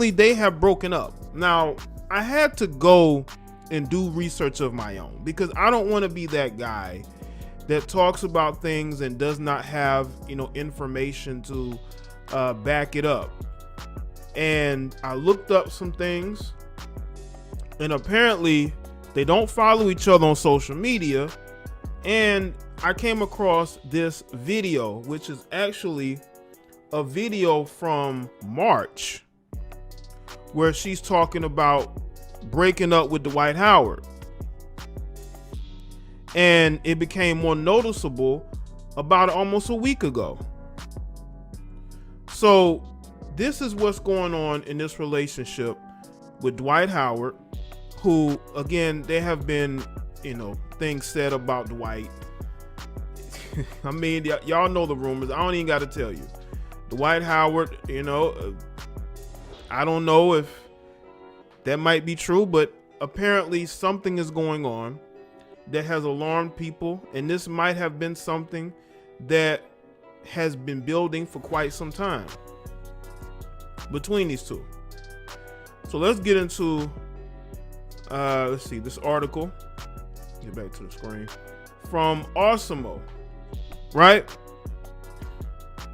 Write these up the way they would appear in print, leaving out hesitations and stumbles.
apparently they have broken up. Now, I had to go and do research of my own because I don't want to be that guy that talks about things and does not have, information to back it up. And I looked up some things, and apparently they don't follow each other on social media. And I came across this video, which is actually a video from March, where she's talking about breaking up with Dwight Howard. And it became more noticeable about almost a week ago. So this is what's going on in this relationship with Dwight Howard, who, again, there have been, things said about Dwight. I mean, y'all know the rumors. I don't even got to tell you. Dwight Howard, I don't know if that might be true, but apparently something is going on that has alarmed people, and this might have been something that has been building for quite some time between these two. So let's get into let's see, this article. Get back to the screen from Awesemo, right?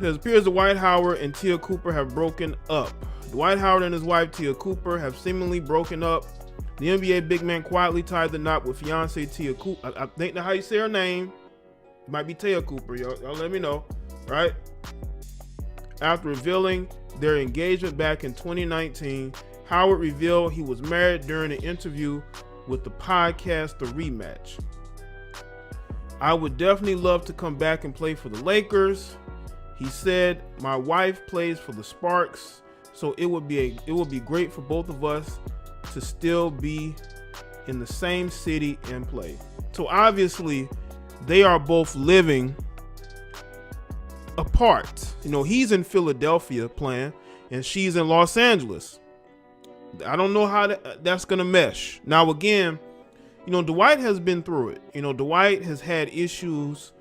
It appears Dwight Howard and Tia Cooper have broken up. Dwight Howard and his wife Tia Cooper have seemingly broken up. The NBA big man quietly tied the knot with fiance Tia Cooper. I think that's how you say her name. It might be Tia Cooper. Y'all let me know, right? After revealing their engagement back in 2019, Howard revealed he was married during an interview with the podcast The Rematch. I would definitely love to come back and play for the Lakers. He said, my wife plays for the Sparks, so it would be great for both of us to still be in the same city and play. So obviously they are both living apart. He's in Philadelphia playing and she's in Los Angeles. I don't know how that's going to mesh. Now, again, Dwight has been through it. Dwight has had issues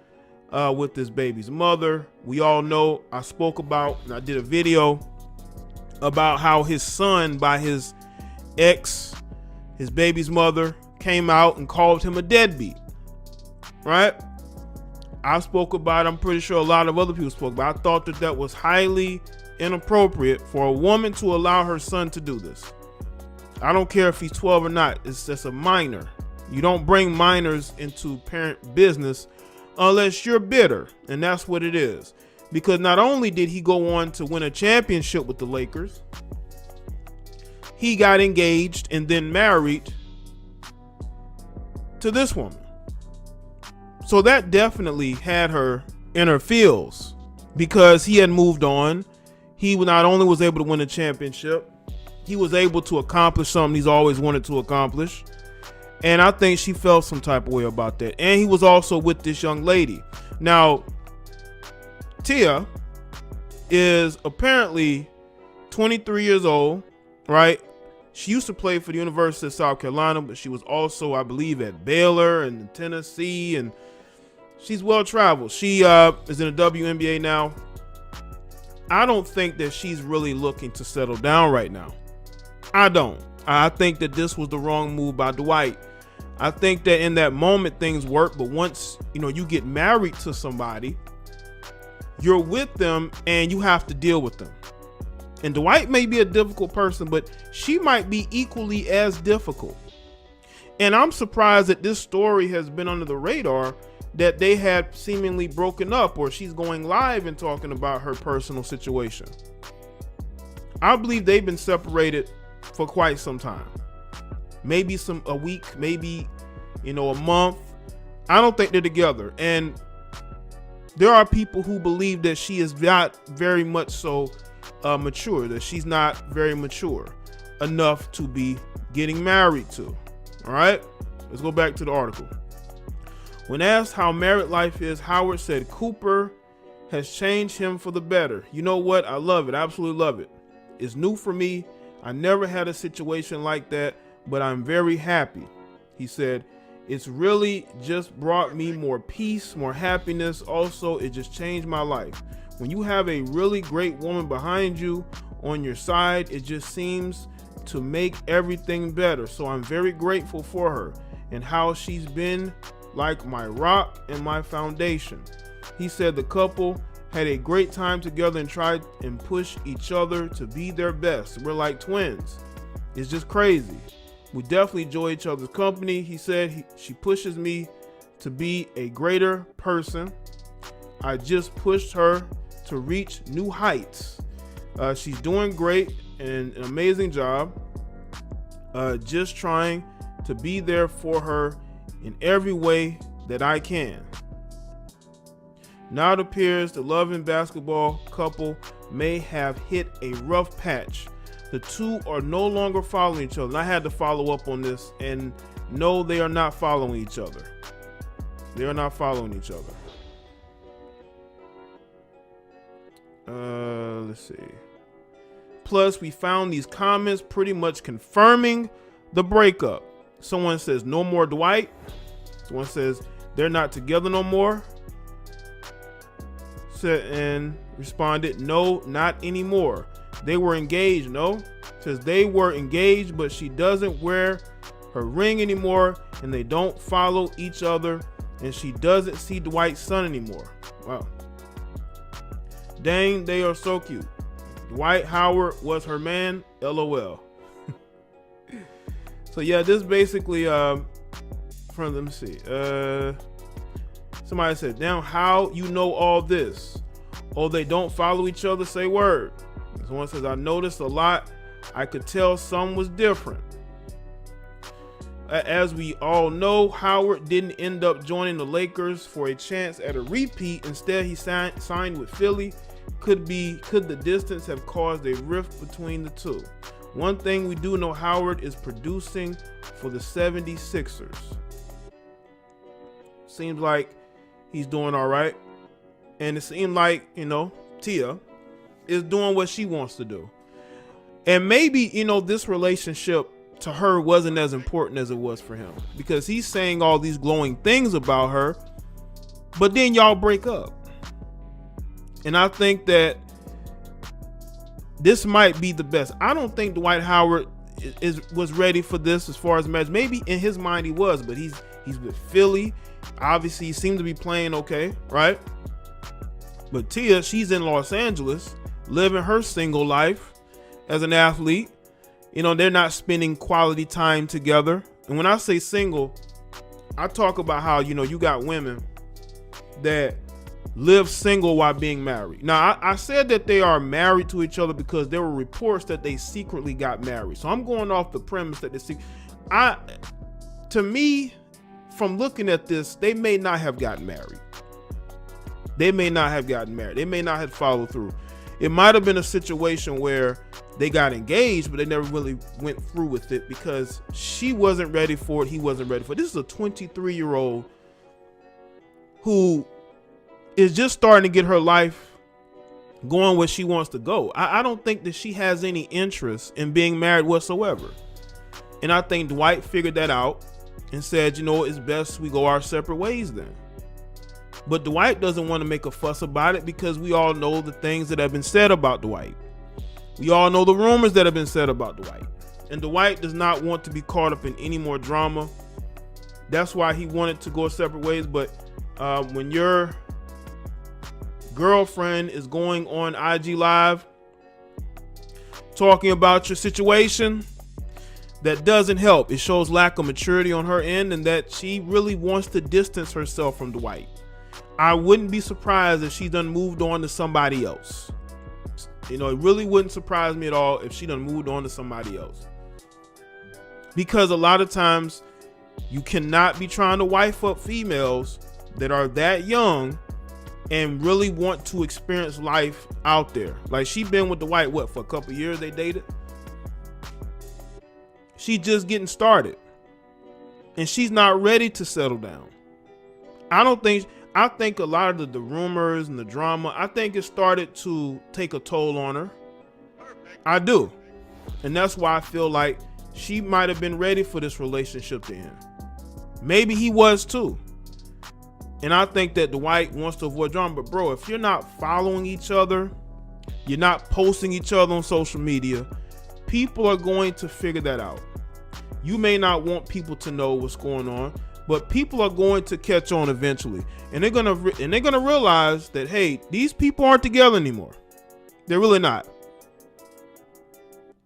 with his baby's mother. We all know, I spoke about, and I did a video about how his son, by his ex, his baby's mother, came out and called him a deadbeat, right? I spoke about it. I'm pretty sure a lot of other people spoke about it. I thought that was highly inappropriate for a woman to allow her son to do this. I don't care if he's 12 or not. It's just a minor. You don't bring minors into parent business unless you're bitter, and that's what it is. Because not only did he go on to win a championship with the Lakers, he got engaged and then married to this woman. So that definitely had her in her feels, because he had moved on. He not only was able to win a championship, he was able to accomplish something he's always wanted to accomplish. And I think she felt some type of way about that. And he was also with this young lady. Now, Tia is apparently 23 years old, right? She used to play for the University of South Carolina, but she was also, I believe, at Baylor and Tennessee, and she's well traveled. She is in the WNBA now. I don't think that she's really looking to settle down right now. I don't. I think that this was the wrong move by Dwight. I think that in that moment things work, but once you get married to somebody, you're with them and you have to deal with them. And Dwight may be a difficult person, but she might be equally as difficult. And I'm surprised that this story has been under the radar, that they had seemingly broken up, or she's going live and talking about her personal situation. I believe they've been separated for quite some time. Maybe a week, maybe, a month. I don't think they're together. And there are people who believe that she is not very much so mature, that she's not very mature enough to be getting married to. All right, let's go back to the article. When asked how married life is, Howard said Cooper has changed him for the better. You know what? I love it. I absolutely love it. It's new for me. I never had a situation like that, but I'm very happy. He said, it's really just brought me more peace, more happiness. Also, it just changed my life. When you have a really great woman behind you on your side. It just seems to make everything better. So I'm very grateful for her and how she's been like my rock and my foundation. He said the couple had a great time together and tried and pushed each other to be their best. We're like twins. It's just crazy. We definitely enjoy each other's company. He said she pushes me to be a greater person. I just pushed her to reach new heights. She's doing great and an amazing job. Just trying to be there for her in every way that I can. Now it appears the Love and Basketball couple may have hit a rough patch. The two are no longer following each other. And I had to follow up on this, and no, they are not following each other. They are not following each other. Let's see. Plus, we found these comments pretty much confirming the breakup. Someone says, no more Dwight. Someone says, they're not together no more. And responded, no, not anymore. They were engaged. No, says they were engaged, but she doesn't wear her ring anymore, and they don't follow each other, and she doesn't see Dwight's son anymore. Wow. Dang, they are so cute. Dwight Howard was her man. LOL. So yeah, this basically from, let me see. Somebody said, damn, how you know all this? Oh, they don't follow each other, say word. Someone says, I noticed a lot. I could tell some was different. As we all know, Howard didn't end up joining the Lakers for a chance at a repeat. Instead, he signed with Philly. Could the distance have caused a rift between the two? One thing we do know, Howard is producing for the 76ers. Seems like he's doing all right. And it seemed like, Tia is doing what she wants to do. And maybe, this relationship to her wasn't as important as it was for him, because he's saying all these glowing things about her, but then y'all break up. And I think that this might be the best. I don't think Dwight Howard was ready for this as far as marriage. Maybe in his mind he was, but he's with Philly. Obviously, he seemed to be playing okay, right? But Tia, she's in Los Angeles, living her single life as an athlete. They're not spending quality time together. And when I say single, I talk about how, you got women that live single while being married. Now, I said that they are married to each other because there were reports that they secretly got married. So I'm going off the premise that to me, from looking at this, they may not have gotten married. They may not have gotten married. They may not have followed through. It might have been a situation where they got engaged, but they never really went through with it because she wasn't ready for it. He wasn't ready for it. This is a 23-year-old who is just starting to get her life going where she wants to go. I don't think that she has any interest in being married whatsoever. And I think Dwight figured that out and said, it's best we go our separate ways then. But Dwight doesn't want to make a fuss about it because we all know the things that have been said about Dwight. We all know the rumors that have been said about Dwight. And Dwight does not want to be caught up in any more drama. That's why he wanted to go separate ways. But when your girlfriend is going on IG Live talking about your situation, that doesn't help. It shows lack of maturity on her end and that she really wants to distance herself from Dwight. I wouldn't be surprised if she done moved on to somebody else. It really wouldn't surprise me at all if she done moved on to somebody else. Because a lot of times you cannot be trying to wife up females that are that young and really want to experience life out there. Like, she been with Dwight, for a couple years they dated? She just getting started. And she's not ready to settle down. I think a lot of the rumors and the drama, I think it started to take a toll on her. I do. And that's why I feel like she might have been ready for this relationship to end. Maybe he was too. And I think that Dwight wants to avoid drama. But bro, if you're not following each other You're not posting each other on social media. People are going to figure that out. You may not want people to know what's going on, but people are going to catch on eventually, and they're gonna realize that, hey, these people aren't together anymore. They're really not.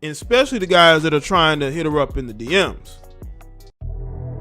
And especially the guys that are trying to hit her up in the DMs.